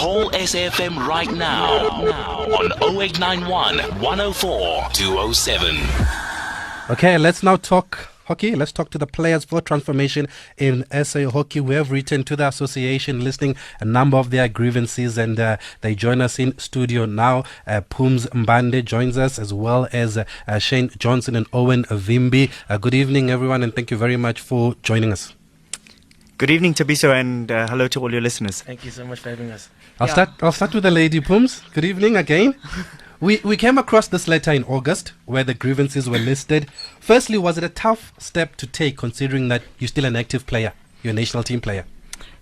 Call SAFM right now on 0891 104 207. Okay, let's now talk hockey. Let's talk to the players for transformation in SA Hockey. We have written to the association listing a number of their grievances, and they join us in studio now. Phumelela Mbande joins us, as well as Shane Johnson and Owen Mvimbi. Good evening, everyone, and thank you very much for joining us. Good evening, Thabiso, and hello to all your listeners. Thank you so much for having us. I'll start with the lady, Phumes. Good evening again. We came across this letter in August where the grievances were listed. Firstly, was it a tough step to take, considering that you're still an active player, you're a national team player?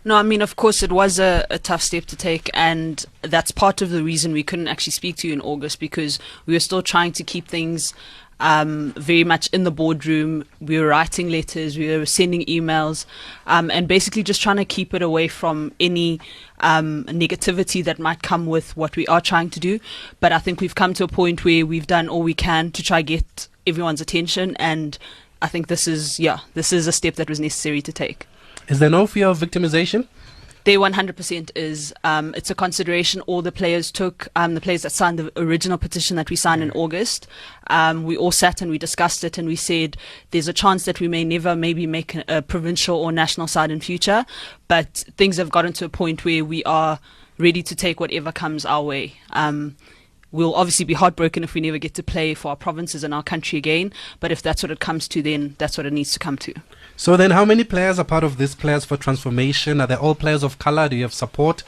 No, I mean, of course, it was a tough step to take, and that's part of the reason we couldn't actually speak to you in August, because we were still trying to keep things very much in the boardroom. We were writing letters, we were sending emails, and basically just trying to keep it away from any negativity that might come with what we are trying to do. But I think we've come to a point where we've done all we can to try get everyone's attention, and I think this is a step that was necessary to take. Is there no fear of victimization? There 100% is. It's a consideration all the players took, the players that signed the original petition that we signed in August. We all sat and we discussed it, and we said there's a chance that we may never maybe make a provincial or national side in future, but things have gotten to a point where we are ready to take whatever comes our way. We'll obviously be heartbroken if we never get to play for our provinces and our country again, but if that's what it comes to, then that's what it needs to come to. So then how many players are part of this Players for Transformation? Are they all players of colour? Do you have support?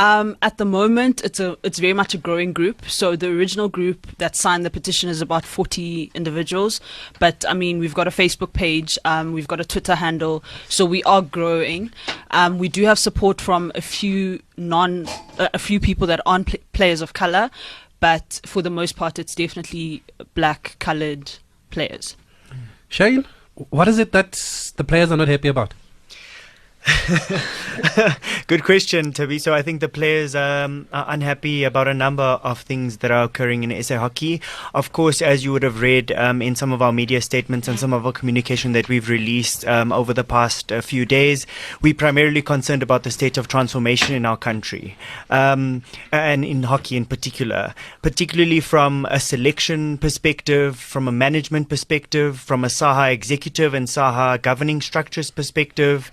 At the moment, it's very much a growing group. So the original group that signed the petition is about 40 individuals. But I mean, we've got a Facebook page, we've got a Twitter handle, so we are growing. We do have support from a few people that aren't players of color, but for the most part, it's definitely black colored players. Shane, what is it that the players are not happy about? Good question, Thabiso. I think the players are unhappy about a number of things that are occurring in SA Hockey. Of course, as you would have read in some of our media statements and some of our communication that we've released over the past few days, we're primarily concerned about the state of transformation in our country, and in hockey in particular, particularly from a selection perspective, from a management perspective, from a SAHA executive and SAHA governing structures perspective.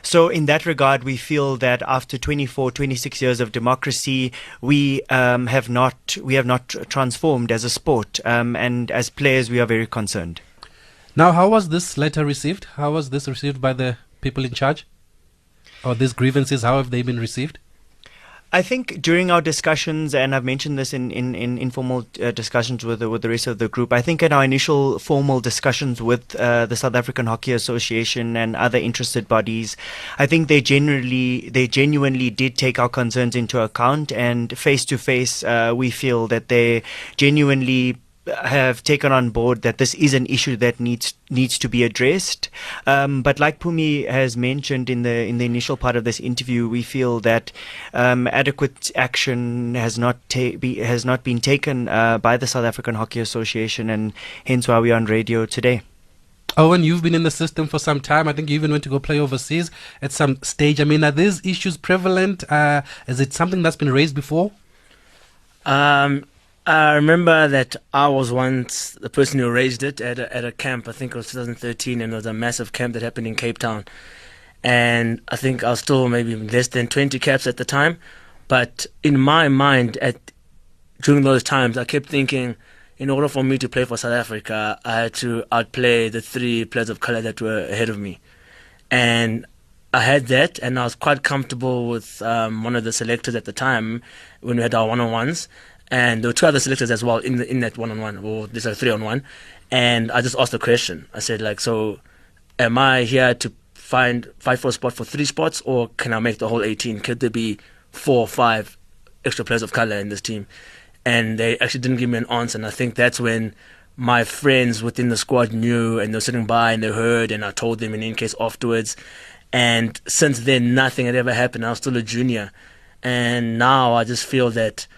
So in that regard, we feel that after 26 years of democracy, we have not transformed as a sport, and as players, we are very concerned. Now, how was this letter received? How was this received by the people in charge? Or these grievances, how have they been received? I think during our discussions, and I've mentioned this in informal discussions with the rest of the group, I think in our initial formal discussions with the South African Hockey Association and other interested bodies, I think they genuinely did take our concerns into account, and face to face, we feel that they genuinely have taken on board that this is an issue that needs to be addressed. But like Phumi has mentioned in the initial part of this interview, we feel that adequate action has not been taken by the South African Hockey Association, and hence why we're on radio today. Owen, you've been in the system for some time. I think you even went to go play overseas at some stage. I mean, are these issues prevalent? Is it something that's been raised before? I remember that I was once the person who raised it at a camp. I think it was 2013, and it was a massive camp that happened in Cape Town. And I think I was still maybe less than 20 caps at the time. But in my mind, during those times, I kept thinking, in order for me to play for South Africa, I had to outplay the 3 players of colour that were ahead of me. And I had that, and I was quite comfortable with one of the selectors at the time when we had our one-on-ones. And there were 2 other selectors as well in that one-on-one, or this is 3-on-1. And I just asked the question. I said, so am I here to fight for a spot for 3 spots, or can I make the whole 18? Could there be 4 or 5 extra players of colour in this team? And they actually didn't give me an answer. And I think that's when my friends within the squad knew, and they were sitting by and they heard, and I told them in case afterwards. And since then, nothing had ever happened. I was still a junior. And now I just feel that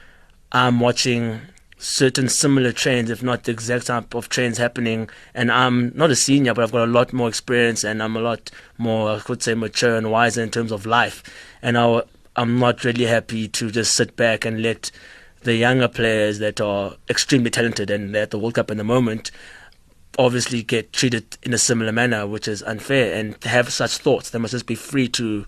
I'm watching certain similar trends, if not the exact type of trends happening, and I'm not a senior, but I've got a lot more experience, and I'm a lot more, I could say, mature and wiser in terms of life. And I I'm not really happy to just sit back and let the younger players that are extremely talented and they're at the World Cup in the moment obviously get treated in a similar manner, which is unfair. And to have such thoughts, they must just be free to.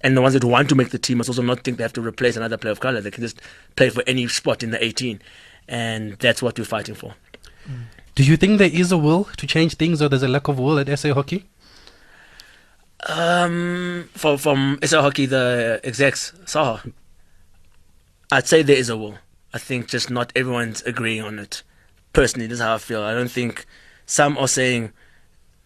And the ones that want to make the team must also not think they have to replace another player of colour. They can just play for any spot in the 18. And that's what we're fighting for. Do you think there is a will to change things, or there's a lack of will at SA Hockey? From SA Hockey, the execs, Saha, I'd say there is a will. I think just not everyone's agreeing on it. Personally, this is how I feel. I don't think some are saying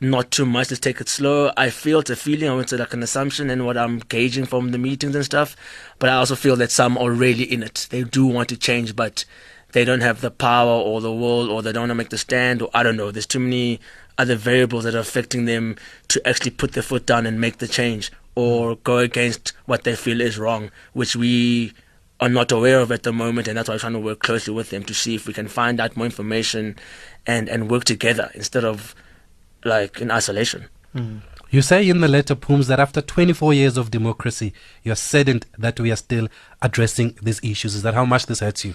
not too much, let's take it slow. I feel it's a feeling, I wouldn't say like an assumption in what I'm gauging from the meetings and stuff. But I also feel that some are really in it. They do want to change, but they don't have the power or the will, or they don't want to make the stand, or I don't know. There's too many other variables that are affecting them to actually put their foot down and make the change or go against what they feel is wrong, which we are not aware of at the moment, and that's why I'm trying to work closely with them to see if we can find out more information and work together instead of like in isolation. You say in the letter, Pooms, that after 24 years of democracy, you're saddened that we are still addressing these issues. Is that how much this hurts you?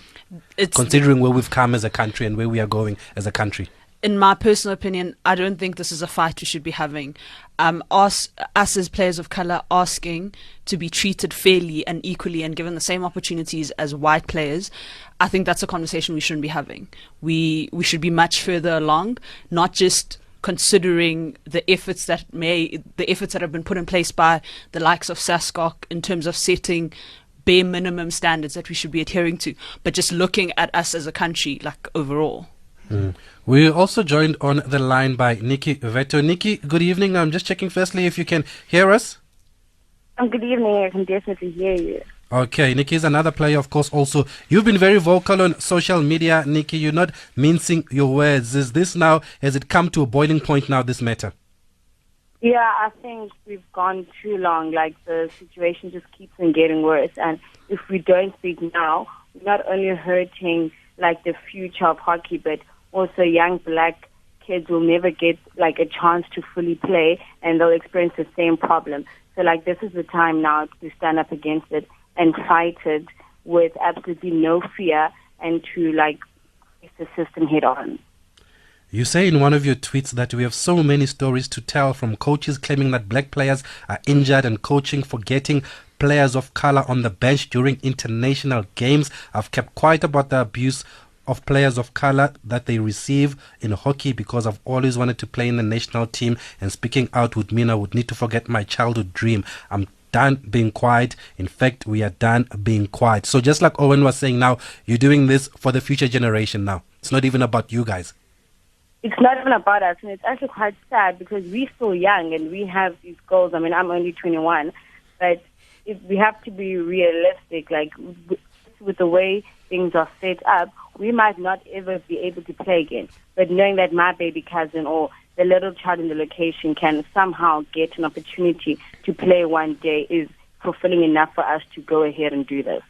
Considering where we've come as a country and where we are going as a country. In my personal opinion, I don't think this is a fight we should be having. Us as players of colour asking to be treated fairly and equally and given the same opportunities as white players, I think that's a conversation we shouldn't be having. We should be much further along, not just considering the efforts that have been put in place by the likes of SASCOC in terms of setting bare minimum standards that we should be adhering to, but just looking at us as a country, like overall. We're also joined on the line by Nicky Veto. Nicky, good evening. I'm just checking firstly if you can hear us. Good evening. I can definitely hear you. Okay, Nicky is another player, of course, also. You've been very vocal on social media, Nicky. You're not mincing your words. Is this now, has it come to a boiling point now, this matter? Yeah, I think we've gone too long. Like, the situation just keeps on getting worse. And if we don't speak now, we're not only hurting, like, the future of hockey, but also young black kids will never get, like, a chance to fully play, and they'll experience the same problem. So, like, this is the time now to stand up against it and fight it with absolutely no fear and to, like, face the system head on. You say in one of your tweets that we have so many stories to tell, from coaches claiming that black players are injured and coaching forgetting players of color on the bench during international games. I've kept quiet about the abuse of players of color that they receive in hockey because I've always wanted to play in the national team, and speaking out would mean I would need to forget my childhood dream. I'm done being quiet. In fact, we are done being quiet. So just like Owen was saying, now you're doing this for the future generation now. It's not even about you guys. It's not even about us, and it's actually quite sad because we're still young and we have these goals. I mean, I'm only 21, but we have to be realistic. Like, with the way things are set up, we might not ever be able to play again. But knowing that my baby cousin or the little child in the location can somehow get an opportunity to play one day is fulfilling enough for us to go ahead and do this.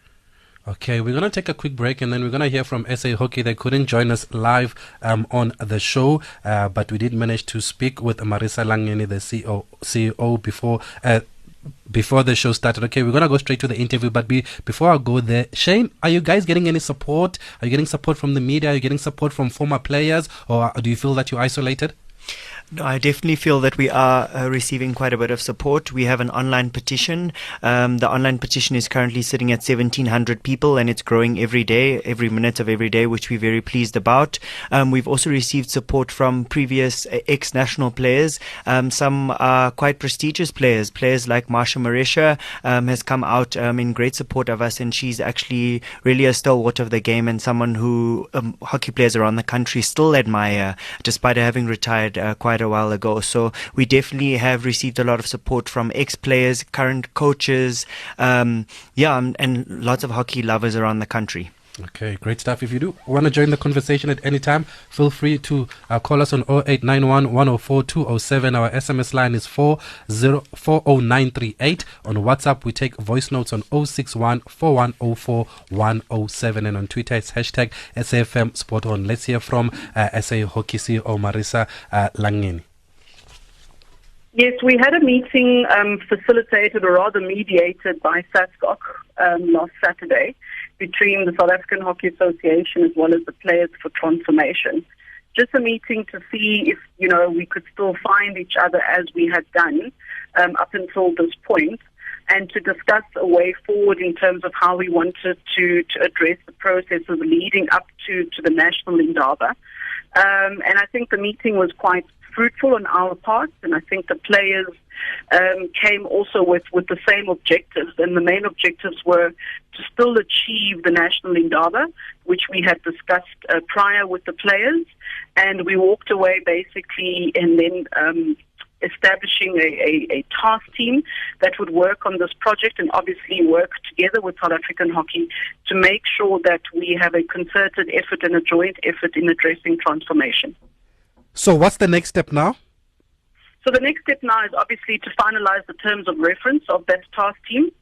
Okay, we're going to take a quick break and then we're going to hear from SA Hockey. They couldn't join us live on the show, but we did manage to speak with Marissa Langeni, the CEO, before the show started. Okay, we're going to go straight to the interview, but before I go there, Shane, are you guys getting any support? Are you getting support from the media? Are you getting support from former players, or do you feel that you're isolated? No, I definitely feel that we are receiving quite a bit of support. We have an online petition. The online petition is currently sitting at 1,700 people, and it's growing every day, every minute of every day, which we're very pleased about. We've also received support from previous ex-national players. Some are quite prestigious players like Marissa has come out in great support of us, and she's actually really a stalwart of the game and someone who hockey players around the country still admire, despite having retired quite a while ago. So we definitely have received a lot of support from ex-players, current coaches, and lots of hockey lovers around the country. Okay, great stuff. If you do want to join the conversation at any time, feel free to call us on 0891 104 207. Our SMS line is 40938. On WhatsApp, we take voice notes on 061 4104 107. And on Twitter, it's hashtag SAFM Sport On. Let's hear from SA Hockey CEO Marissa Langeni. Yes, we had a meeting facilitated or rather mediated by SASCOC last Saturday between the South African Hockey Association as well as the Players for Transformation. Just a meeting to see if, we could still find each other as we had done up until this point, and to discuss a way forward in terms of how we wanted to address the processes leading up to the National Indaba. And I think the meeting was quite fruitful on our part, and I think the players came also with the same objectives, and the main objectives were to still achieve the National Indaba, which we had discussed prior with the players, and we walked away basically and then establishing a task team that would work on this project and obviously work together with South African Hockey to make sure that we have a concerted effort and a joint effort in addressing transformation. So what's the next step now? So the next step now is obviously to finalize the terms of reference of that task team,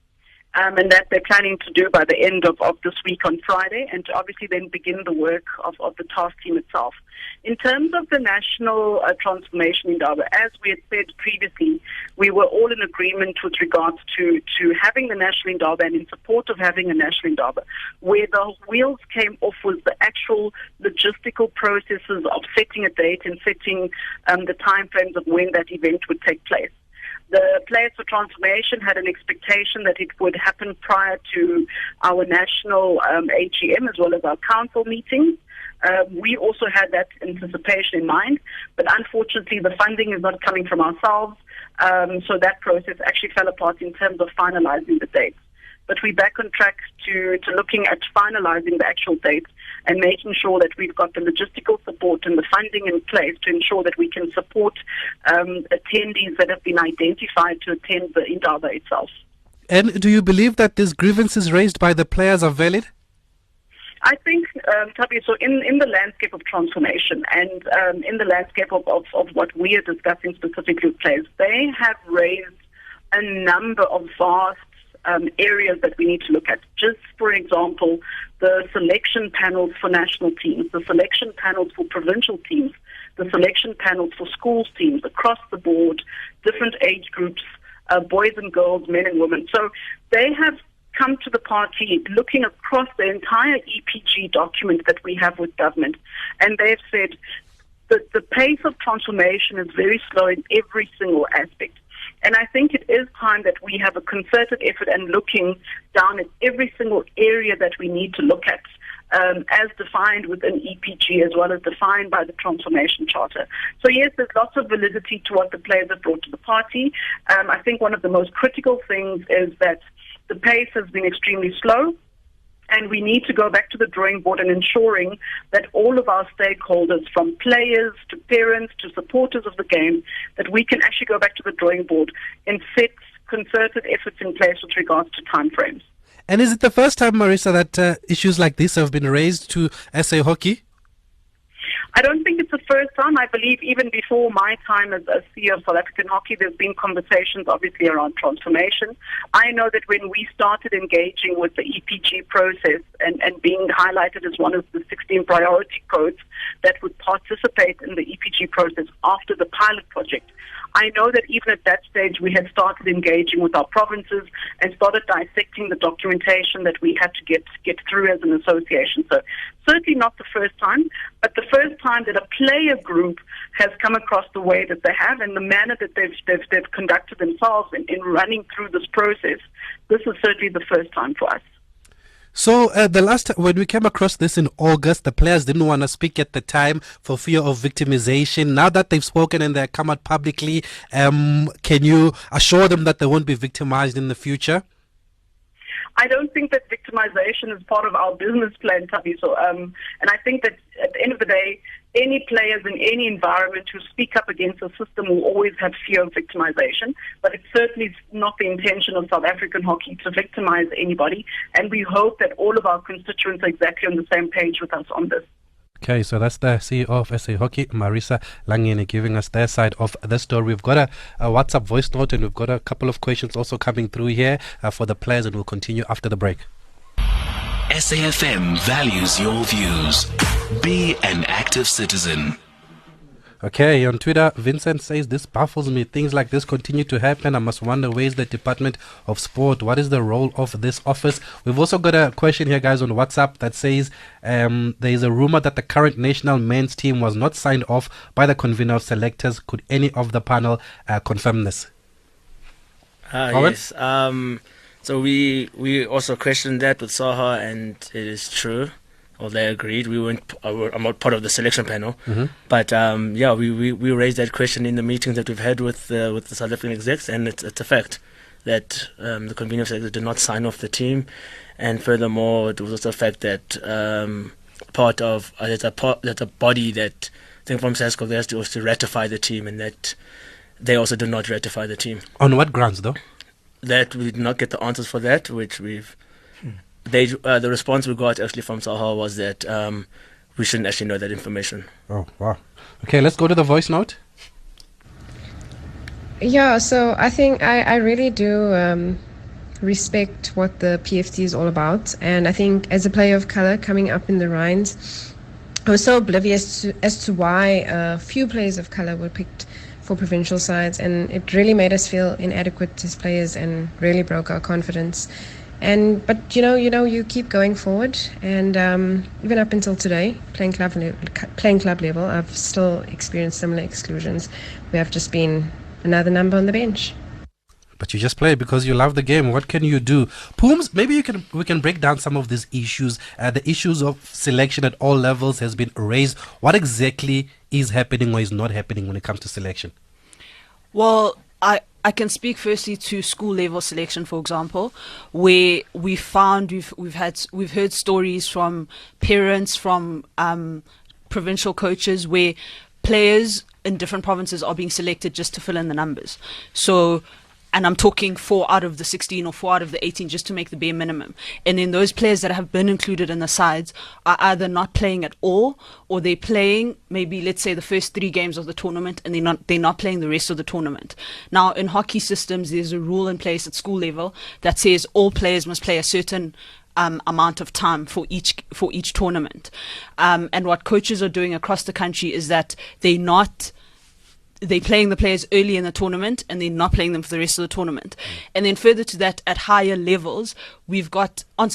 and that they're planning to do by the end of this week on Friday, and to obviously then begin the work of the task team itself. In terms of the national transformation Indaba, as we had said previously, we were all in agreement with regards to having the national Indaba and in support of having a national Indaba. Where the wheels came off was the actual logistical processes of setting a date and setting the timeframes of when that event would take place. The Players for Transformation had an expectation that it would happen prior to our national AGM as well as our council meetings. We also had that anticipation in mind, but unfortunately the funding is not coming from ourselves, so that process actually fell apart in terms of finalizing the dates. But we're back on track to looking at finalizing the actual dates and making sure that we've got the logistical support and the funding in place to ensure that we can support attendees that have been identified to attend the Indaba itself. And do you believe that these grievances raised by the players are valid? I think, Thabiso, in the landscape of transformation and in the landscape of what we are discussing specifically with players, they have raised a number of vast areas that we need to look at. Just for example, the selection panels for national teams, the selection panels for provincial teams, the selection panels for schools teams across the board, different age groups, boys and girls, men and women. So they have come to the party looking across the entire EPG document that we have with government, and they've said that the pace of transformation is very slow in every single aspect. And I think it is time that we have a concerted effort and looking down at every single area that we need to look at, as defined within EPG as well as defined by the Transformation Charter. So yes, there's lots of validity to what the players have brought to the party. I think one of the most critical things is that the pace has been extremely slow, and we need to go back to the drawing board and ensuring that all of our stakeholders, from players to parents to supporters of the game, that we can actually go back to the drawing board and set concerted efforts in place with regards to timeframes. And is it the first time, Marissa, that issues like this have been raised to SA Hockey? I don't think it's the first time. I believe even before my time as CEO of South African Hockey, there's been conversations obviously around transformation. I know that when we started engaging with the EPG process and being highlighted as one of the 16 priority codes that would participate in the EPG process after the pilot project, I know that even at that stage we had started engaging with our provinces and started dissecting the documentation that we had to get through as an association. So certainly not the first time, but the first time that a player group has come across the way that they have and the manner that they've conducted themselves in running through this process. This is certainly the first time for us. So the last time when we came across this in August, the players didn't want to speak at the time for fear of victimization. Now that they've spoken and they've come out publicly, can you assure them that they won't be victimized in the future? I don't think that victimization is part of our business plan, Thabiso. And I think that at the end of the day, any players in any environment who speak up against the system will always have fear of victimization. But it's certainly not the intention of South African Hockey to victimize anybody. And we hope that all of our constituents are exactly on the same page with us on this. Okay, so that's the CEO of SA Hockey, Marissa Langeni, giving us their side of the story. We've got a WhatsApp voice note and we've got a couple of questions also coming through here for the players, and we'll continue after the break. SAFM values your views. Be an active citizen. Okay, on Twitter, Vincent says, this baffles me. Things like this continue to happen. I must wonder, where's the Department of Sport? What is the role of this office? We've also got a question here, guys, on WhatsApp that says there is a rumor that the current national men's team was not signed off by the convener of selectors. Could any of the panel confirm this? Owen? Yes. So we also questioned that with Saha, and it is true. Well, they agreed. I'm not part of the selection panel, but we raised that question in the meetings that we've had with the South African execs, and it's a fact that the convener of selectors did not sign off the team, and furthermore, it was also a fact that there's a body that I think from SASCO there was to ratify the team, and that they also did not ratify the team. On what grounds, though? That we did not get the answers for that, which we've. The response we got actually from Sahar was that we shouldn't actually know that information. Oh, wow. Okay, let's go to the voice note. Yeah, so I think I really do respect what the PFT is all about. And I think as a player of colour coming up in the Rhines, I was so oblivious as to why a few players of colour were picked for provincial sides. And it really made us feel inadequate as players and really broke our confidence. But you keep going forward, and even up until today, playing club level, I've still experienced similar exclusions. We have just been another number on the bench. But you just play because you love the game. What can you do? Pooms, maybe we can break down some of these issues. The issues of selection at all levels has been raised. What exactly is happening or is not happening when it comes to selection? Well, I can speak firstly to school level selection, for example, where we've heard stories from parents, from provincial coaches, where players in different provinces are being selected just to fill in the numbers. So, and I'm talking 4 out of the 16 or 4 out of the 18 just to make the bare minimum. And then those players that have been included in the sides are either not playing at all, or they're playing maybe, let's say, the first 3 games of the tournament, and they're not playing the rest of the tournament. Now, in hockey systems, there's a rule in place at school level that says all players must play a certain amount of time for each tournament. And what coaches are doing across the country is that they're playing the players early in the tournament and they're not playing them for the rest of the tournament. And then further to that, at higher levels, we've got on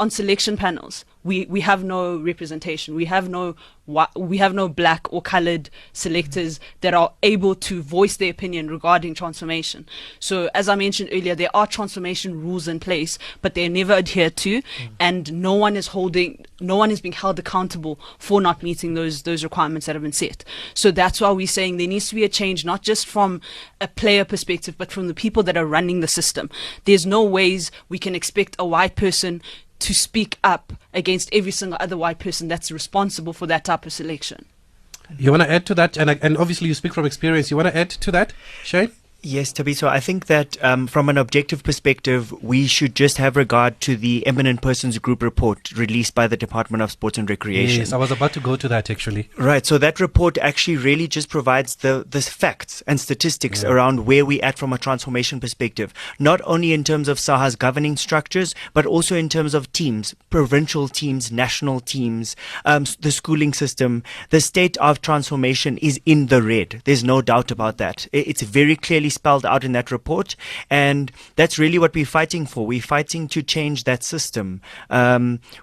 selection panels, we have no representation. We have no black or coloured selectors that are able to voice their opinion regarding transformation. So as I mentioned earlier, there are transformation rules in place, but they're never adhered to, and no one is being held accountable for not meeting those requirements that have been set. So that's why we're saying there needs to be a change, not just from a player perspective, but from the people that are running the system. There's no ways we can expect a white person to speak up against every single other white person that's responsible for that type of selection. You want to add to that? And obviously you speak from experience. You want to add to that, Shane? Yes, Thabiso, I think that from an objective perspective, we should just have regard to the Eminent Persons Group report released by the Department of Sports and Recreation. Yes, I was about to go to that actually. Right, so that report actually really just provides the facts and statistics around where we're at from a transformation perspective, not only in terms of SAHA's governing structures, but also in terms of teams, provincial teams, national teams, the schooling system. The state of transformation is in the red. There's no doubt about that. It's very clearly spelled out in that report, and that's really what we're fighting for. We're fighting to change that system,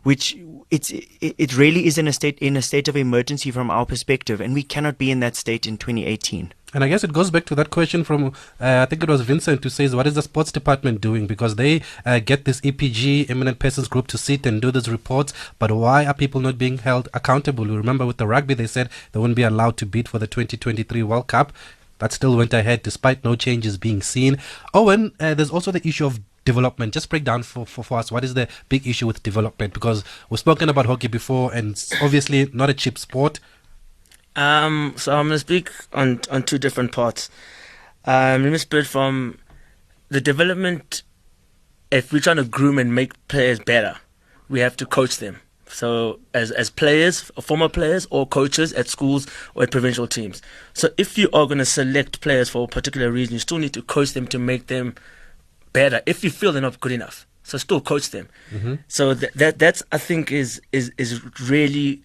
which it really is in a state of emergency from our perspective, and we cannot be in that state in 2018. And I guess it goes back to that question from, I think it was Vincent, who says, what is the sports department doing? Because they get this EPG, Eminent Persons Group, to sit and do these reports, but why are people not being held accountable? You remember with the rugby, they said they wouldn't be allowed to bid for the 2023 World Cup. That still went ahead despite no changes being seen. Owen, there's also the issue of development. Just break down for us, what is the big issue with development? Because we've spoken about hockey before, and it's obviously not a cheap sport. So I'm going to speak on 2 different parts. Let me split from the development. If we're trying to groom and make players better, we have to coach them. So as players, former players or coaches at schools or at provincial teams. So if you are going to select players for a particular reason, you still need to coach them to make them better if you feel they're not good enough. So still coach them. So that's I think is really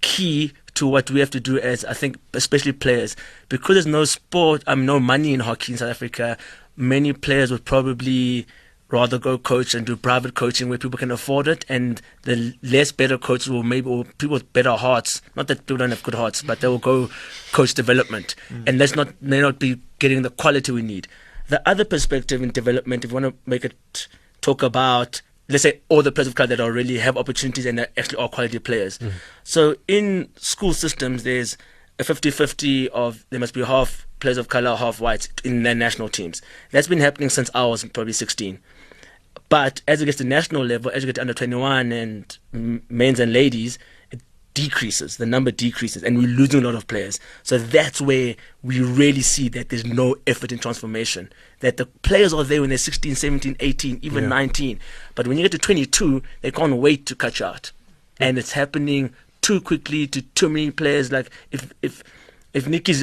key to what we have to do as, I think, especially players. Because there's no sport, no money in hockey in South Africa, many players would probably rather go coach and do private coaching where people can afford it, and the less better coaches or people with better hearts, not that people don't have good hearts, but they will go coach development, and may not be getting the quality we need. The other perspective in development, if you want to make it talk about, let's say, all the players of color that already have opportunities and that actually are quality players. So in school systems, there's a 50-50 of there must be half players of color, half whites in their national teams. That's been happening since I was probably 16. But as it gets to national level, as you get to under 21 and men's and ladies, it decreases. The number decreases, and we're losing a lot of players. So that's where we really see that there's no effort in transformation. That the players are there when they're 16, 17, 18, even 19. But when you get to 22, they can't wait to catch out. And it's happening too quickly to too many players. Like if Nicky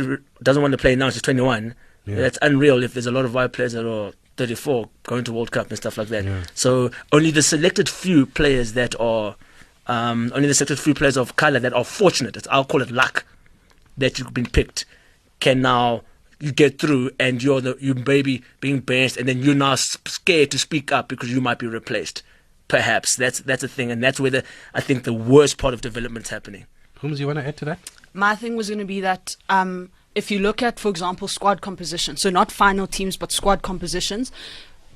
doesn't want to play now, she's 21. That's unreal. If there's a lot of white players that are 34 going to World Cup and stuff like that. So only the selected few players that are only the selected few players of color that are fortunate, I'll call it luck, that you've been picked, can now you get through, and you maybe being benched, and then you're now scared to speak up because you might be replaced. Perhaps that's a thing, and that's where I think the worst part of development's happening. Holmes, you want to add to that? My thing was going to be that if you look at, for example, squad composition, so not final teams, but squad compositions,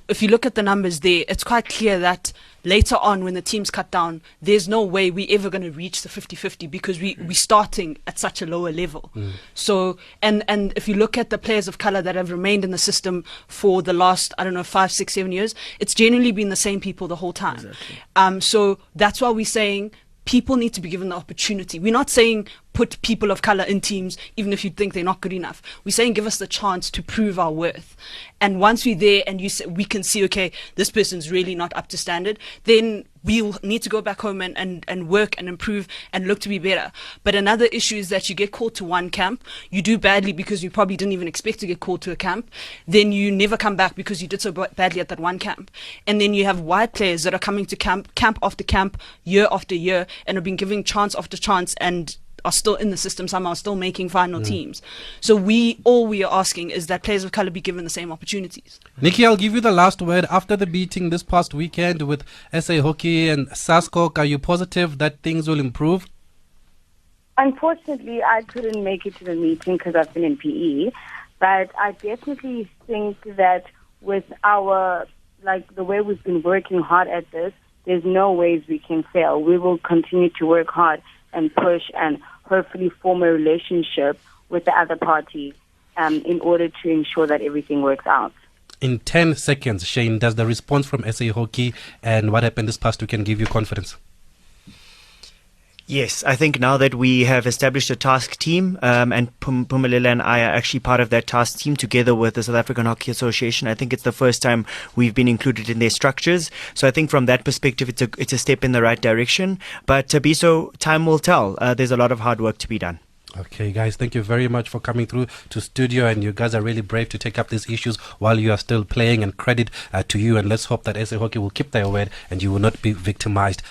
if you look at the numbers there, it's quite clear that later on when the teams cut down, there's no way we're ever going to reach the 50-50 because we're starting at such a lower level. So, and if you look at the players of color that have remained in the system for the last, 5, 6, 7 years, it's generally been the same people the whole time. Exactly. So that's why we're saying people need to be given the opportunity. We're not saying put people of color in teams even if you think they're not good enough. We're saying give us the chance to prove our worth. And once we're there and we can see, okay, this person's really not up to standard, then we'll need to go back home and work and improve and look to be better. But another issue is that you get called to one camp, you do badly because you probably didn't even expect to get called to a camp, then you never come back because you did so badly at that one camp. And then you have white players that are coming to camp after camp, year after year, and have been given chance after chance and are still in the system somehow, still making final teams. So all we are asking is that players of color be given the same opportunities. Nicky, I'll give you the last word. After the beating this past weekend with SA Hockey and SASCOC, are you positive that things will improve? Unfortunately, I couldn't make it to the meeting because I've been in PE, but I definitely think that with our, the way we've been working hard at this, there's no ways we can fail. We will continue to work hard and push and hopefully form a relationship with the other party in order to ensure that everything works out. In 10 seconds, Shane, does the response from SA Hockey and what happened this past weekend give you confidence? Yes, I think now that we have established a task team, and Phumelela and I are actually part of that task team together with the South African Hockey Association, I think it's the first time we've been included in their structures. So I think from that perspective, it's a step in the right direction. But Thabiso, time will tell. There's a lot of hard work to be done. Okay, guys, thank you very much for coming through to studio, and you guys are really brave to take up these issues while you are still playing, and credit to you, and let's hope that SA Hockey will keep their word and you will not be victimized.